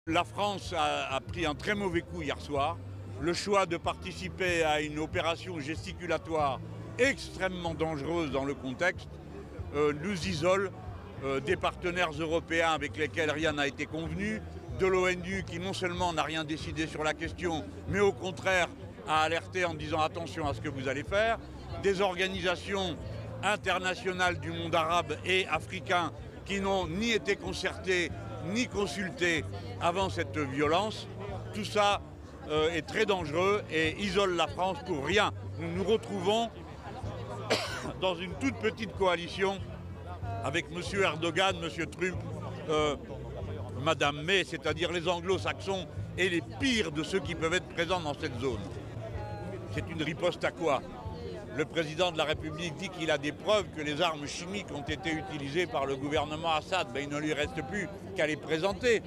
La France a pris un très mauvais coup hier soir. Le choix de participer à une opération gesticulatoire extrêmement dangereuse dans le contexte nous isole des partenaires européens avec lesquels rien n'a été convenu, de l'ONU qui non seulement n'a rien décidé sur la question, mais au contraire a alerté en disant attention à ce que vous allez faire, des organisations internationales du monde arabe et africain qui n'ont ni été concertées ni consultées avant cette violence. Tout ça est très dangereux et isole la France pour rien. Nous nous retrouvons dans une toute petite coalition avec M. Erdogan, M. Trump, Mme May, c'est-à-dire les anglo-saxons et les pires de ceux qui peuvent être présents dans cette zone. C'est une riposte à quoi? Le président de la République dit qu'il a des preuves que les armes chimiques ont été utilisées par le gouvernement Assad. Ben, il ne lui reste plus qu'à les présenter.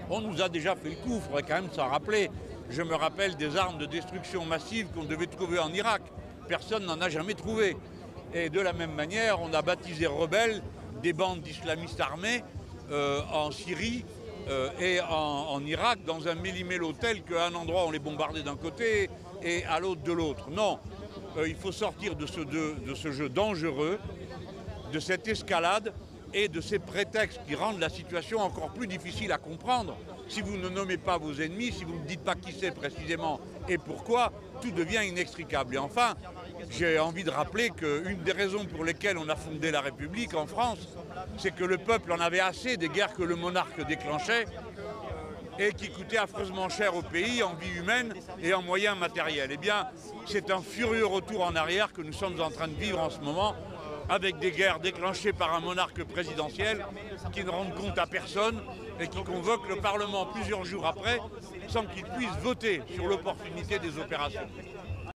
On nous a déjà fait le coup, il faudrait quand même s'en rappeler. Je me rappelle des armes de destruction massive qu'on devait trouver en Irak. Personne n'en a jamais trouvé. Et de la même manière, on a baptisé rebelles des bandes d'islamistes armés en Syrie et en Irak, dans un méli-mélo tel qu'à un endroit on les bombardait d'un côté et à l'autre de l'autre. Non, il faut sortir de ce jeu dangereux, de cette escalade et de ces prétextes qui rendent la situation encore plus difficile à comprendre. Si vous ne nommez pas vos ennemis, si vous ne dites pas qui c'est précisément et pourquoi, tout devient inextricable. Et enfin, j'ai envie de rappeler qu'une des raisons pour lesquelles on a fondé la République en France, c'est que le peuple en avait assez des guerres que le monarque déclenchait et qui coûtaient affreusement cher au pays en vie humaine et en moyens matériels. Eh bien, c'est un furieux retour en arrière que nous sommes en train de vivre en ce moment, avec des guerres déclenchées par un monarque présidentiel qui ne rend compte à personne et qui convoque le Parlement plusieurs jours après sans qu'il puisse voter sur l'opportunité des opérations.